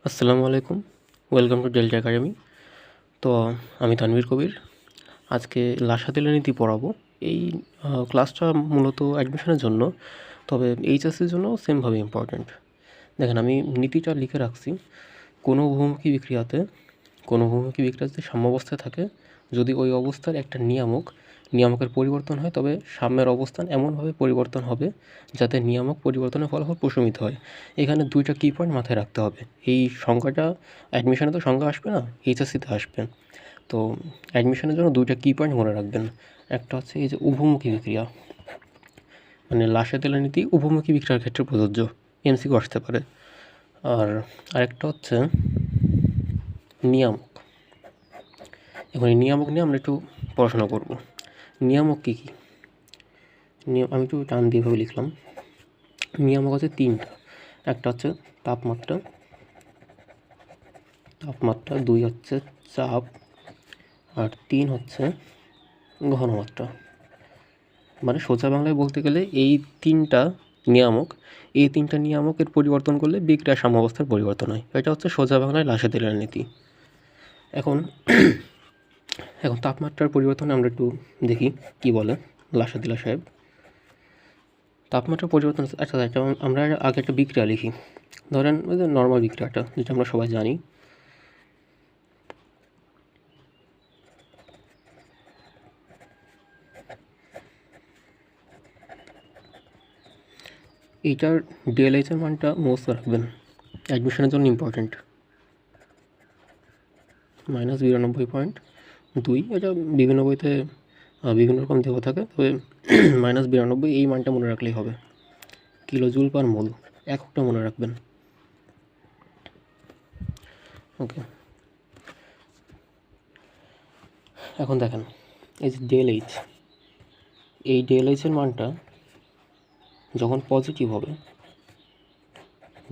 আসসালামু আলাইকুম। Welcome to delta academy. তো আমি তানভীর কবির। আজকে লাসাতেলা নীতি পড়াবো। এই ক্লাসটা মূলত অ্যাডমিশনের জন্য, তবে এইচএসসির জন্য সেমভাবে ইম্পর্ট্যান্ট। দেখেন, আমি নীতিটা লিখে রাখছি। কোনো বহুমুখী বিক্রিয়াতে সাম্যাবস্থায় থাকে যদি ওই অবস্থার একটা নিয়ামকের পরিবর্তন হয়, তবে সাম্যের অবস্থান এমনভাবে পরিবর্তন হবে যাতে নিয়ামক পরিবর্তনের ফলাফল প্রশমিত হয়। এখানে দুইটা কি পয়েন্ট মাথায় রাখতে হবে। এই সংখ্যাটা অ্যাডমিশনে তো সংখ্যা আসবে না, এইচএসসিতে আসবে। তো অ্যাডমিশনের জন্য দুইটা কি পয়েন্ট মনে রাখবেন। একটা হচ্ছে এই যে উভমুখী বিক্রিয়া, মানে লাসাতেলা নীতি উভমুখী বিক্রিয়ার ক্ষেত্রে প্রযোজ্য, এমসিকিউ আসতে পারে। আর আরেকটা হচ্ছে নিয়ামক। এখন এই নিয়ামক নিয়ে আমরা একটু পড়াশোনা করব। নিয়ামক কী কী? আমি একটু টান দিয়ে ভাবে লিখলাম। নিয়ামক হচ্ছে তিনটা। একটা হচ্ছে তাপমাত্রা, দুই হচ্ছে চাপ, আর তিন হচ্ছে ঘনমাত্রা। মানে সোজা বাংলায় বলতে গেলে এই তিনটা নিয়ামকের পরিবর্তন করলে বিক্রিয়ার সাম্যাবস্থার পরিবর্তন হয়। এটা হচ্ছে সোজা বাংলায় লাসাতেলার নীতি। এখন তাপমাত্রার পরিবর্তনে আমরা একটু দেখি কি বলে লাসাতেলা সাহেব। তাপমাত্রা পরিবর্তন, আচ্ছা আমরা আগে একটা বিক্রিয়া লিখি। ধরেন ওই যে নর্মাল বিক্রিয়াটা, যেটা আমরা সবাই জানি। এইটার ডিএলএইচের মানটা মুখস্থ রাখবেন, অ্যাডমিশনের জন্য ইম্পর্ট্যান্ট। -92.2। এটা বিভিন্ন বইতে বিভিন্ন রকম দেওয়া থাকে, তবে -92 এই মানটা মনে রাখলেই হবে। কিলোজুল পার মোল, এককটা মনে রাখবেন। ওকে, এখন দেখেন এই যে ডিএলএইচ, এই ডিএলএইচের মানটা যখন পজিটিভ হবে,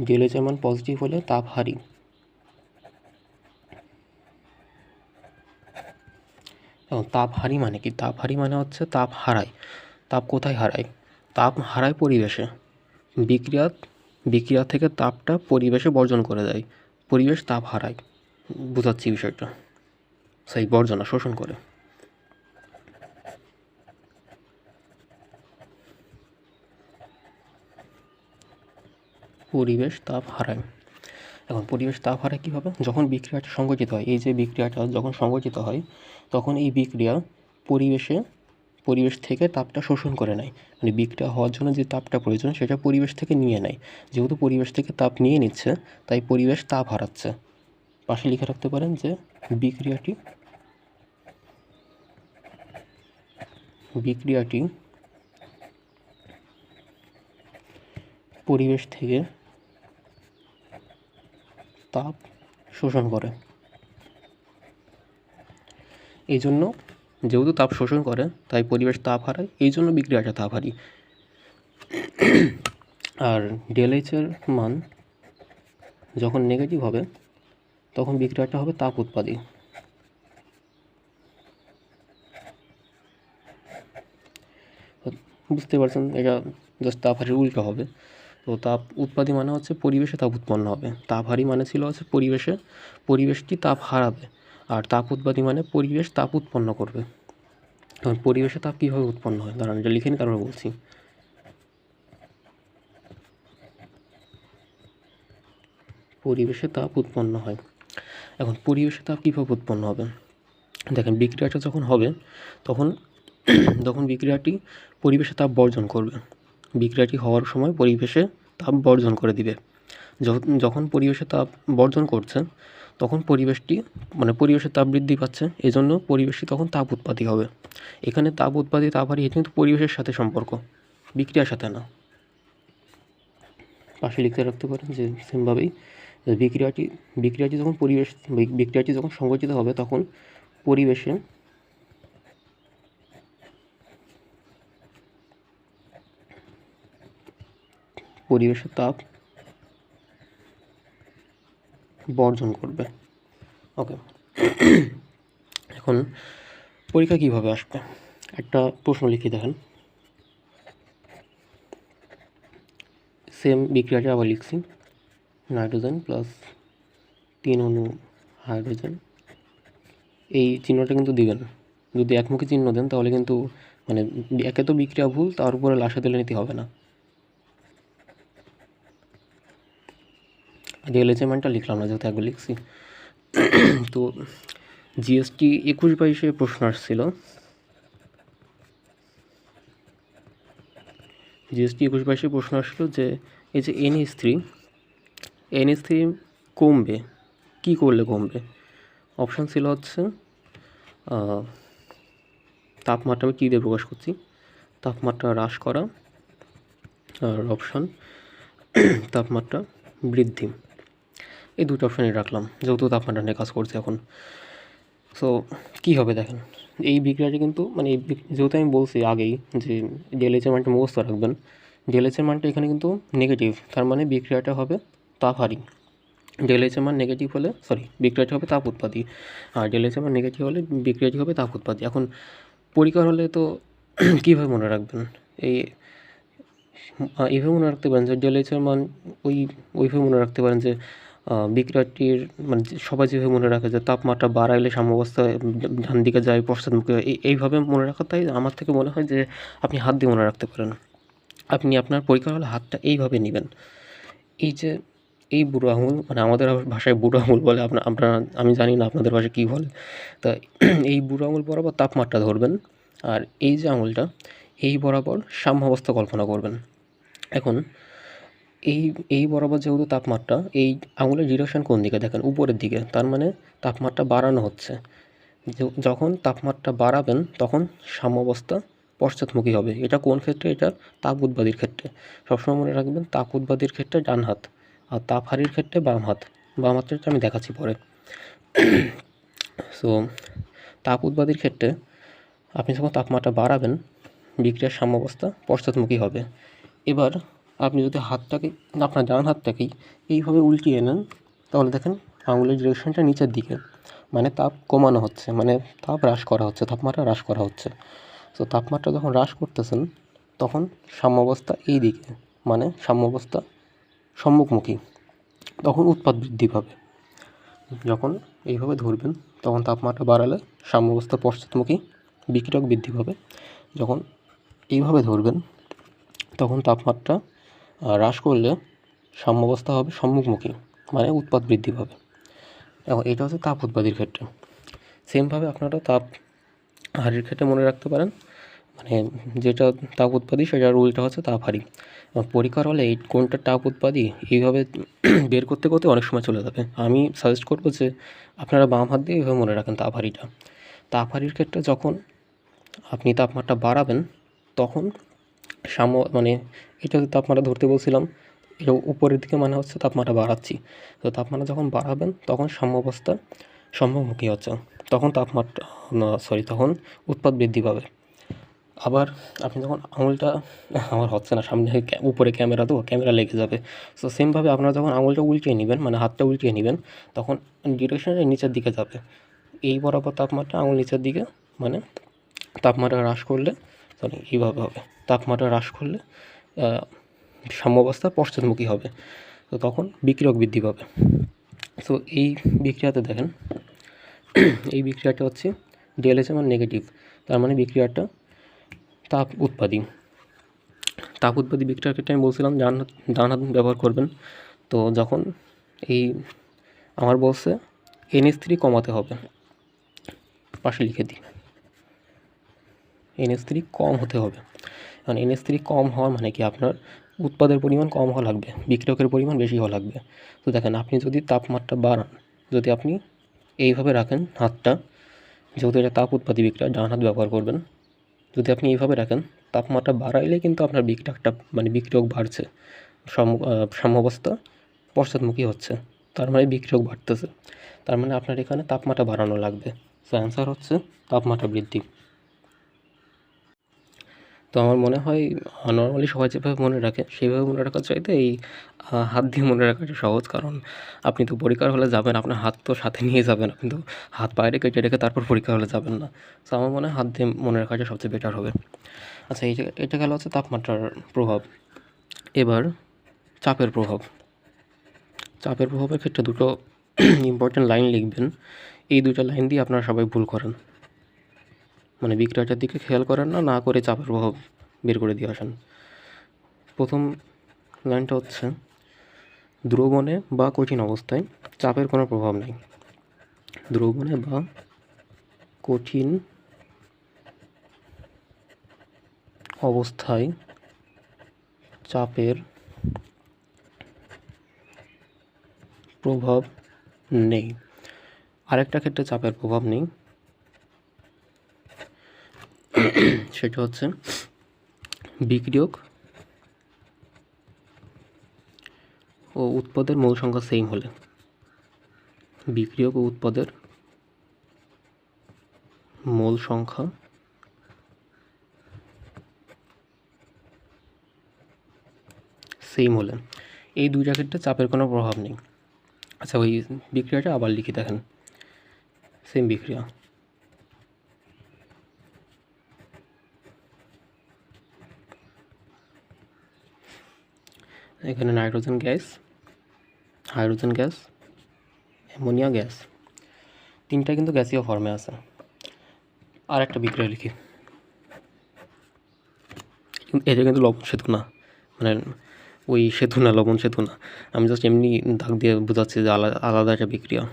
ডিএলএইচের মান পজিটিভ হলে তাপ হারি। এখন তাপ হারি মানে কি? তাপ হারি মানে হচ্ছে তাপ হারায়। তাপ কোথায় হারায়? তাপ হারায় পরিবেশে। বিক্রিয়া থেকে তাপটা পরিবেশে বর্জন করে দেয়, পরিবেশ তাপ হারায়। বুঝাচ্ছি বিষয়টা। সেই বর্জন না, শোষণ করে। পরিবেশ তাপ হারায়। এখন পরিবেশ তাপ হারায় কীভাবে? যখন বিক্রিয়াটা সংঘটিত হয়, এই যে বিক্রিয়াটা যখন সংঘটিত হয়, তখন এই বিক্রিয়া পরিবেশ থেকে তাপটা শোষণ করে নেয়। মানে বিক্রিয়া হওয়ার জন্য যে তাপটা প্রয়োজন সেটা পরিবেশ থেকে নিয়ে নেয়। যেহেতু পরিবেশ থেকে তাপ নিয়ে নিচ্ছে, তাই পরিবেশ তাপ হারাচ্ছে। পাশে লিখে রাখতে পারেন যে বিক্রিয়াটি পরিবেশ থেকে তাপ শোষণ করে। এই জন্য, যেহেতু তাপ শোষণ করে, তাই পরিবেশ তাপ হারায়, এই জন্য বিক্রিয়াটা তাপ হারি। আর ডিএলএইচের মান যখন নেগেটিভ হবে, তখন বিক্রিয়াটা হবে তাপ উৎপাদী। বুঝতে পারছেন, এটা জাস্ট তাপ হারির উল্টো হবে। তো তাপ উৎপাদী মানে হচ্ছে পরিবেশে তাপ উৎপন্ন হবে। তাপ হারি মানে ছিল হচ্ছে পরিবেশটি তাপ হারাবে। আর তাপ উৎপাদী মানে পরিবেশ তাপ উৎপন্ন করবে। তখন পরিবেশে তাপ কীভাবে উৎপন্ন হয়, দাঁড়ান এটা লিখে নি, তারপর বলছি। পরিবেশে তাপ উৎপন্ন হয়। এখন পরিবেশে তাপ কীভাবে উৎপন্ন হবে? দেখেন, বিক্রিয়াটা যখন হবে, তখন বিক্রিয়াটি পরিবেশে তাপ বর্জন করবে। বিক্রিয়াটি হওয়ার সময় পরিবেশে তাপ বর্জন করে দিবে। যখন পরিবেশে তাপ বর্জন করছে, তখন পরিবেশে তাপ বৃদ্ধি পাচ্ছে, এজন্য পরিবেশটি তখন তাপ উৎপাদী হবে। এখানে তাপ উৎপাদী তাপ হারি কিন্তু পরিবেশের সাথে সম্পর্ক, বিক্রিয়ার সাথে না। পাশে লিখতে রাখতে পারেন যে সেমভাবেই বিক্রিয়াটি যখন সংঘটিত হবে, তখন পরিবেশে তাপ বর্জন করবে। ওকে, এখন পরীক্ষা কীভাবে আসবে? একটা প্রশ্ন লিখে দেখেন। সেম বিক্রিয়াটা আবার লিখছি, নাইট্রোজেন প্লাস 3 অণু হাইড্রোজেন, এই চিহ্নটা কিন্তু দিবেন। যদি একমুখী চিহ্ন দেন তাহলে কিন্তু মানে একে তো বিক্রিয়া ভুল, তার উপরে লাসা তেলে নীতি হবে না। ডিএলএইচের মানটা লিখলাম না, যেহেতু একবার লিখছি। তো জিএসটি 21-22 প্রশ্ন আসছিল। জিএসটি 21-22 প্রশ্ন আসছিল যে এই যে NH3 কমবে, কি করলে কমবে? অপশান ছিল হচ্ছে তাপমাত্রা, আমি কী দিয়ে প্রকাশ করছি, তাপমাত্রা হ্রাস করা, আর অপশান তাপমাত্রা বৃদ্ধি। এই দুটো অপশানই রাখলাম, যেহেতু তাপমাত্রা নিয়ে কাজ করছে এখন। সো কী হবে দেখেন, এই বিক্রিয়াটি কিন্তু মানে যেহেতু আমি বলছি আগেই যে ডিএলএইচের মানটা মুখস্থ রাখবেন। ডিএলএইচের মানটা এখানে কিন্তু নেগেটিভ, তার মানে বিক্রিয়াটা হবে তাপহারী। ডিএলএইচের মান নেগেটিভ হলে বিক্রিয়াটি হবে তাপ উৎপাদী, আর ডিএলএইচের মান নেগেটিভ হলে বিক্রিয়াটি হবে তাপ উৎপাদী। এখন পরিষ্কার হলে তো কীভাবে মনে রাখবেন? এইভাবে মনে রাখতে পারেন যে ডিএলএইচের মান ওইভাবে মনে রাখতে পারেন যে বিক্রিয়াটির মানে সবাই যেভাবে মনে রাখে যে তাপমাত্রা বাড়াইলে সাম্যাবস্থায় ডান দিকে যায়, পশ্চাৎমুখী হয়, এইভাবে মনে রাখা। তাই আমার থেকে মনে হয় যে আপনি হাত দিয়ে মনে রাখতে পারেন। আপনি আপনার পরীক্ষা হলে হাতটা এইভাবে নেবেন, এই যে এই বুড়ো আঙুল, মানে আমাদের ভাষায় বুড়ো আঙুল বলে, আপনারা আমি জানি না আপনাদের ভাষায় কী বলে। তা এই বুড়ো আঙুল বরাবর তাপমাত্রা ধরবেন, আর এই যে আঙুলটা এই বরাবর সাম্যাবস্থা কল্পনা করবেন। এখন এই বরাবর যেহেতু তাপমাত্রা, এই আঙুলের ডিরেকশন কোন দিকে দেখেন, উপরের দিকে, তার মানে তাপমাত্রা বাড়ানো হচ্ছে। যখন তাপমাত্রা বাড়াবেন তখন সাম্যাবস্থা পশ্চাৎমুখী হবে। এটা কোন ক্ষেত্রে? এটা তাপ উৎপাদীর ক্ষেত্রে। সবসময় মনে রাখবেন, তাপ উৎপাদীর ক্ষেত্রে ডান হাত, আর তাপহারীর ক্ষেত্রে বাম হাত। বাম হাতটা আমি দেখাচ্ছি পরে। সো তাপ উৎপাদীর ক্ষেত্রে আপনি যখন তাপমাত্রা বাড়াবেন, বিক্রিয়ার সাম্যাবস্থা পশ্চাৎমুখী হবে। এবার আপনি যদি হাতটাকে, আপনার ডান হাতটাকেই এইভাবে উল্টিয়ে নেন, তাহলে দেখেন আঙুলের ডিরেকশনটা নিচের দিকে, মানে তাপ কমানো হচ্ছে, মানে তাপ হ্রাস করা হচ্ছে, তাপমাত্রা হ্রাস করা হচ্ছে। তো তাপমাত্রা যখন হ্রাস করতেছেন তখন সাম্যাবস্থা এই দিকে, মানে সাম্যাবস্থা সম্মুখমুখী, তখন উৎপাদ বৃদ্ধি পাবে। যখন এইভাবে ধরবেন তখন তাপমাত্রা বাড়ালে সাম্যাবস্থা পশ্চাৎমুখী, বিকিরক বৃদ্ধি পাবে। যখন এইভাবে ধরবেন তখন তাপমাত্রা হ্রাস করলে সাম্যাবস্থা হবে সম্মুখমুখী, মানে উৎপাদ বৃদ্ধি পাবে। এখন এটা হচ্ছে তাপ উৎপাদীর ক্ষেত্রে। সেমভাবে আপনারা তাপ হারির ক্ষেত্রে মনে রাখতে পারেন, মানে যেটা তাপ উৎপাদী সেটার উল্টা হচ্ছে তাপ হারি। পরীক্ষার হলে এই কোনটা তাপ উৎপাদী এইভাবে বের করতে করতে অনেক সময় চলে যাবে। আমি সাজেস্ট করবো যে আপনারা বাম হাত দিয়ে এইভাবে মনে রাখেন তাপ হারিটা। তাপ হারির ক্ষেত্রে যখন আপনি তাপমাত্রা বাড়াবেন তখন মানে এটা তাপমাত্রা ধরতে বলছিলাম, এটা উপরের দিকে মানে হচ্ছে তাপমাত্রা বাড়াচ্ছি। তো তাপমাত্রা যখন বাড়াবেন তখন সাম্যাবস্থা সম্মুখী হচ্ছে, তখন তখন উৎপাদ বৃদ্ধি পাবে। আবার আপনি যখন আঙুলটা, আমার হচ্ছে না, সামনে উপরে ক্যামেরা, তো ক্যামেরা লেগে যাবে। সো সেমভাবে আপনারা যখন আঙুলটা উল্টিয়ে নেবেন, মানে হাতটা উল্টিয়ে নেবেন, তখন ডিরেকশনটা নিচের দিকে যাবে। এই বরাবর তাপমাত্রা আঙুল নিচের দিকে, মানে তাপমাত্রা হ্রাস করলে এইভাবে হবে, তাপমাত্রা হ্রাস করলে সাম্যাবস্থা পশ্চাৎমুখী হবে, তো তখন বিকিরক বৃদ্ধি পাবে। সো এই বিক্রিয়াতে দেখেন, এই বিক্রিয়াটা হচ্ছে ডিএলএইচের মান নেগেটিভ, তার মানে বিক্রিয়াটা তাপ উৎপাদী বিক্রিয়ার ক্ষেত্রে আমি বলছিলাম ডান হাত ব্যবহার করবেন। তো যখন এই আমার বলছে NH3 কমাতে হবে, পাশে লিখে দিই, NH3 কম হতে হবে। কারণ NH3 কম হওয়ার মানে কি, আপনার উৎপাদের পরিমাণ কম হওয়া লাগবে, বিক্রিয়কের পরিমাণ বেশি হওয়া লাগবে। তো দেখেন, আপনি যদি তাপমাত্রা বাড়ান, যদি আপনি এইভাবে রাখেন হাতটা, যেহেতু এটা তাপ উৎপাদী বিক্রিয়া, ডান হাত ব্যবহার করবেন, যদি আপনি এইভাবে রাখেন, তাপমাত্রা বাড়াইলে কিন্তু আপনার বিক্রিয়কটা, মানে বিক্রিয়ক বাড়ছে, সাম্যাবস্থা পশ্চাৎমুখী হচ্ছে, তার মানে বিক্রিয়ক বাড়তেছে, তার মানে আপনার এখানে তাপমাত্রা বাড়ানো লাগবে। সো অ্যান্সার হচ্ছে তাপমাত্রা বৃদ্ধি। তো আমার মনে হয় নর্মালি সবাই যেভাবে মনে রাখে সেইভাবে মনে রাখার চাইতে এই হাত দিয়ে মনে রাখাটা সহজ। কারণ আপনি তো পরীক্ষার হলে যাবেন, আপনার হাত তো সাথে নিয়ে যাবেন, আপনি তো হাত বাইরে কেটে রেখে তারপর পরীক্ষার হলে যাবেন না। তো আমার মনে হয় হাত দিয়ে মনে রাখাটা সবচেয়ে বেটার হবে। আচ্ছা, এটা গেল হচ্ছে তাপমাত্রার প্রভাব। এবার চাপের প্রভাবের ক্ষেত্রে দুটো ইম্পর্টেন্ট লাইন লিখবেন, এই দুটো লাইন দিয়ে আপনারা সবাই ভুল করেন, মানে বিক্রিয়াটার দিকে খেয়াল করেন না, না করে চাপের প্রভাব বের করে দিয়ে আসেন। প্রথম লাইনটা হচ্ছে দ্রবণে বা কঠিন অবস্থায় চাপের কোনো প্রভাব নেই। দ্রবণে বা কঠিন অবস্থায় চাপের প্রভাব নেই। আরেকটা ক্ষেত্রে চাপের প্রভাব নেই, সেটা হচ্ছে বিক্রিয়ক ও উৎপাদের মোল সংখ্যা সেম হলে। বিক্রিয়ক ও উৎপাদের মোল সংখ্যা সেম হলে এই দুইটা ক্ষেত্রে চাপের কোনো প্রভাব নেই। আচ্ছা, ওই বিক্রিয়াটা আবার লিখি, দেখেন সেম বিক্রিয়া। এখানে nitrogen gas, hydrogen gas, ammonia gas, তিনটা কিন্তু গ্যাসীয় ফর্মে আছে। আর একটা বিক্রিয়া লিখি, এটা কিন্তু লবণ সেতু না, মানে ওই সেতু না, লবণ সেতু না, আমি জাস্ট এমনি দাগ দিয়ে বোঝাচ্ছি যে আলাদা একটা বিক্রিয়া।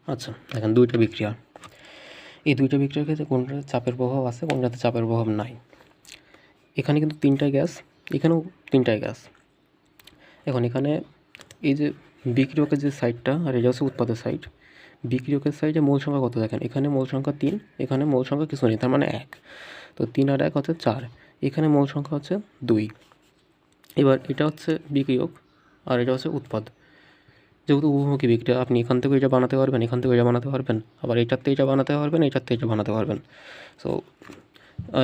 আচ্ছা, দেখেন দুইটা বিক্রিয়া, এই দুইটা বিক্রিয়ার ক্ষেত্রে কোনটাতে চাপের প্রভাব আছে, কোনটাতে চাপের প্রভাব নাই। এখানে কিন্তু তিনটাই গ্যাস, এখানেও তিনটাই গ্যাস। এখন এখানে এই যে বিক্রিয়কের যে সাইডটা, আর এটা হচ্ছে উৎপাদের সাইড। বিক্রিয়কের সাইডে মোল সংখ্যা কত দেখেন, এখানে মোল সংখ্যা 3, এখানে মোল সংখ্যা কিছু নেই, তার মানে 1। তো 3 আর 1 হচ্ছে 4, এখানে মোল সংখ্যা হচ্ছে 2। এবার এটা হচ্ছে বিক্রিয়ক আর এটা হচ্ছে উৎপাদ। যেহেতু উভমুখী বিক্রিয়া, আপনি এখান থেকে এটা বানাতে পারবেন, এখান থেকে এটা বানাতে পারবেন, আবার এটাতে এটা বানাতে পারবেন, এটাতে এটা বানাতে পারবেন। সো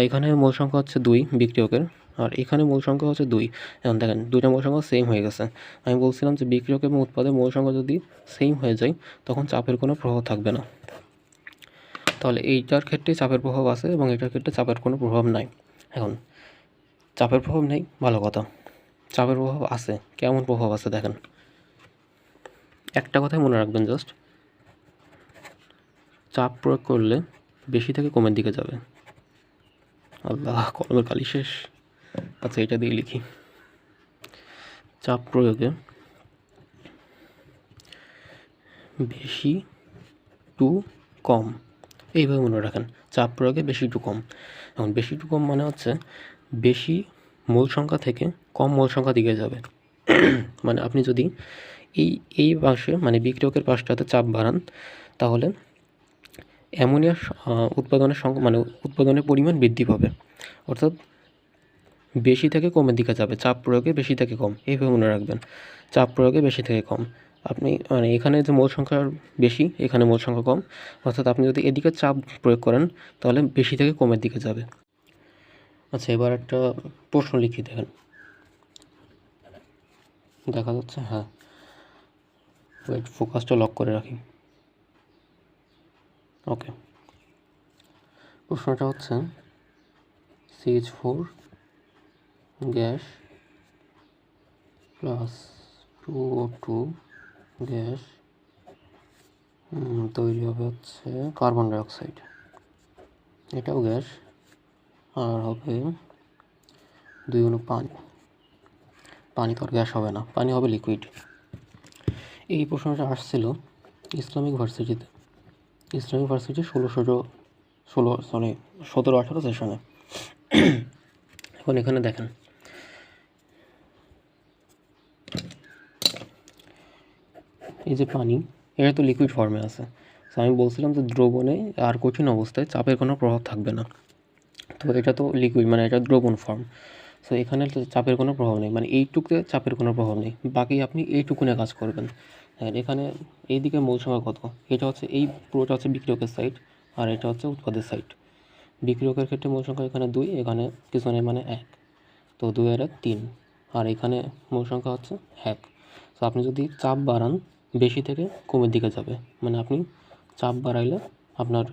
এখানে মোল সংখ্যা হচ্ছে 2 বিক্রিয়কের, আর এখানে মোল সংখ্যা হচ্ছে 2। এখন দেখেন দুইটা মোল সংখ্যা সেম হয়ে গেছে। আমি বলছিলাম যে বিক্রিয়ক এবং উৎপাদের মোল সংখ্যা যদি সেম হয়ে যায় তখন চাপের কোনো প্রভাব থাকবে না। তাহলে এইটার ক্ষেত্রে চাপের প্রভাব আছে এবং এটার ক্ষেত্রে চাপের কোনো প্রভাব নাই। এখন চাপের প্রভাব নেই, ভালো কথা। চাপের প্রভাব আছে, কেমন প্রভাব আছে দেখেন। একটা কথাই মনে রাখবেন, জাস্ট চাপ প্রয়োগ করলে বেশি থেকে কমের দিকে যাবে। আল্লাহ, কলমের কালি শেষ। আচ্ছা, এটা দিয়ে লিখি, চাপ প্রয়োগে বেশি টু কম, এইভাবে মনে রাখেন, চাপ প্রয়োগে বেশি টু কম। এখন বেশি টু কম মানে হচ্ছে বেশি মোল সংখ্যা থেকে কম মোল সংখ্যা দিকে যাবে। মানে আপনি যদি এই পাশে, মানে বিক্রিয়কের পাশটাতে চাপ বাড়ান, তাহলে অ্যামোনিয়া উৎপাদনের সংখ্যা, মানে উৎপাদনের পরিমাণ বৃদ্ধি পাবে, অর্থাৎ বেশি থেকে কমের দিকে যাবে। চাপ প্রয়োগে বেশি থেকে কম, এইভাবে মনে রাখবেন, চাপ প্রয়োগে বেশি থেকে কম। আপনি মানে এখানে যে মোল সংখ্যা বেশি, এখানে মোল সংখ্যা কম, অর্থাৎ আপনি যদি এদিকে চাপ প্রয়োগ করেন তাহলে বেশি থেকে কমের দিকে যাবে। আচ্ছা, এবার একটা প্রশ্ন লিখি, দেখেন দেখা যাচ্ছে, হ্যাঁ ওয়েট, ফোকাসটা লক করে রাখি। ওকে, প্রশ্নটা হচ্ছে CH4 gas plus 2O2 gas তৈরি হবে হচ্ছে কার্বন ডাইঅক্সাইড, এটাও গ্যাস, আর হবে 2 অণু পানি। পানি তো আর গ্যাস হবে না, পানি হবে লিকুইড। এই প্রশ্নটা আসছিল ইসলামিক ভার্সিটিতে, ইসলামিক ভার্সিটি 17-18 সেশনে। এখন এখানে দেখেন, এই যে পানি, এটা তো লিকুইড ফর্মে আছে। তো আমি বলছিলাম যে দ্রবণে আর কঠিন অবস্থায় চাপের কোনো প্রভাব থাকবে না। তো এটা তো লিকুইড, মানে এটা দ্রবণ ফর্ম। সো এখানে চাপের কোনো প্রভাব নেই, মানে এইটুকুতে চাপের কোনো প্রভাব নেই, বাকি আপনি এইটুকুনে কাজ করবেন। হ্যাঁ, এখানে এইদিকে মোল সংখ্যা কত, এটা হচ্ছে এই পুরোটা হচ্ছে বিক্রিয়কের সাইড, আর এটা হচ্ছে উৎপাদের সাইড। বিক্রিয়কের ক্ষেত্রে মোল সংখ্যা এখানে 2, এখানে কিছু নেই, মানে 1। তো 2 আর 1 3, আর এখানে মোল সংখ্যা হচ্ছে 1। তো আপনি যদি চাপ বাড়ান বেশি থেকে কমের দিকে যাবে, মানে আপনি চাপ বাড়াইলে আপনার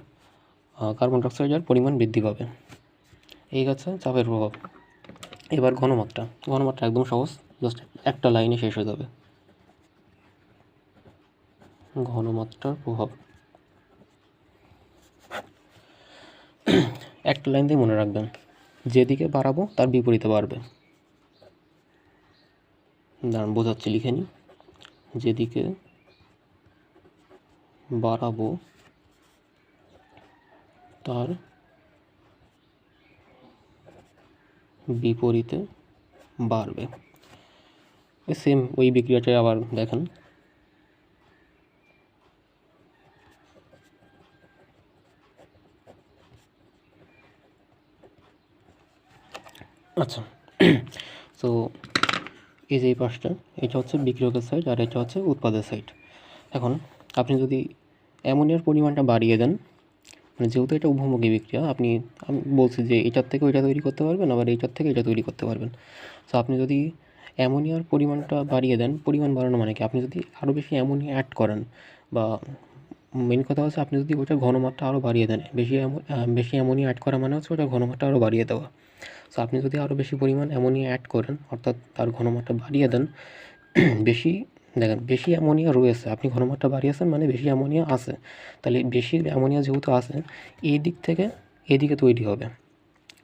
কার্বন ডাইঅক্সাইডের পরিমাণ বৃদ্ধি পাবে। এই হচ্ছে চাপের প্রভাব। এবার ঘনমাত্রা একদম সহজ, জাস্ট একটা লাইনে শেষ হয়ে যাবে। ঘনমাত্রার প্রভাব একটা লাইন দিয়ে মনে রাখবেন, যেদিকে বাড়াবো তার বিপরীতে বাড়বে। দাঁড়ান বোঝাচ্ছি, লিখে নিই। যেদিকে বাড়াবো তার বিপরীতে বাড়বে। সেম ওই বিক্রিয়াটাই আবার দেখেন। আচ্ছা, তো এই যে এই পাশটা, এটা হচ্ছে বিক্রিয়কের সাইড আর এটা হচ্ছে উৎপাদের সাইড। এখন আপনি যদি অ্যামোনিয়ার পরিমাণটা বাড়িয়ে দেন, মানে যেহেতু এটা উভমুখী বিক্রিয়া, আমি বলছি যে এটার থেকে ওইটা তৈরি করতে পারবেন, আবার এইটার থেকে এটা তৈরি করতে পারবেন। তো আপনি যদি অ্যামোনিয়ার পরিমাণটা বাড়িয়ে দেন, পরিমাণ বাড়ানো মানে কি, আপনি যদি আরও বেশি অ্যামোনিয়া অ্যাড করেন, বা মেন কথা হচ্ছে আপনি যদি ওইটার ঘনমাত্রা আরও বাড়িয়ে দেন, বেশি অ্যামোনিয়া অ্যাড করা মানে হচ্ছে ওটার ঘনমাত্রা আরও বাড়িয়ে দেওয়া। সো আপনি যদি আরও বেশি পরিমাণ অ্যামোনিয়া অ্যাড করেন, অর্থাৎ তার ঘনমাত্রা বাড়িয়ে দেন, বেশি অ্যামোনিয়া রয়েছে, আপনি ঘনমাত্রা বাড়িয়েছেন মানে বেশি অ্যামোনিয়া আছে, তাহলে বেশি অ্যামোনিয়া যেহেতু আছে, এই দিক থেকে এদিকে তৈরি হবে।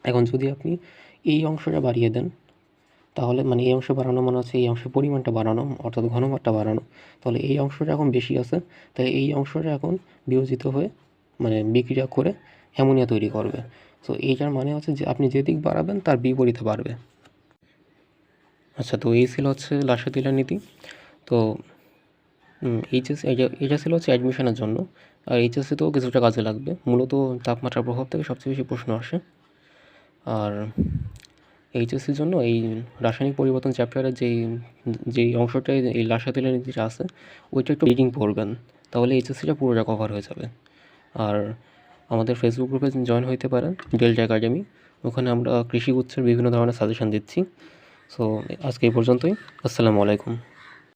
এখন যদি আপনি এই অংশটা বাড়িয়ে দেন, তাহলে মানে এই অংশ বাড়ানো মানে হচ্ছে এই অংশের পরিমাণটা বাড়ানো, অর্থাৎ ঘনমাত্রা বাড়ানো, তাহলে এই অংশটা এখন বেশি আছে, তাই এই অংশটা এখন বিয়োজিত হয়ে মানে বিক্রিয়া করে অ্যামোনিয়া তৈরি করবে। সো এইটার মানে হচ্ছে যে আপনি যেদিক বাড়াবেন তার বিপরীতে বাড়বে। আচ্ছা, তো এই ছিল হচ্ছে লাসাতিলার নীতি। তো এটা ছিল হচ্ছে অ্যাডমিশনের জন্য, আর এইচএসসিতেও কিছুটা কাজে লাগবে। মূলত তাপমাত্রার প্রভাব থেকে সবচেয়ে বেশি প্রশ্ন আসে। আর এইচএসসির জন্য এই রাসায়নিক পরিবর্তন চ্যাপ্টারের যেই অংশটায় এই লাসাতিলার নীতিটা আছে, ওইটা একটু রিডিং পড়বেন, তাহলে এইচএসসিটা পুরোটা কভার হয়ে যাবে। আর আমাদের ফেসবুক গ্রুপে জয়েন হইতে পারেন, ডেল্টা একাডেমি। ওখানে আমরা কৃষি উৎসের বিভিন্ন ধরনের সাজেশন দিচ্ছি। সো আজকে এই পর্যন্তই। আসসালামু আলাইকুম।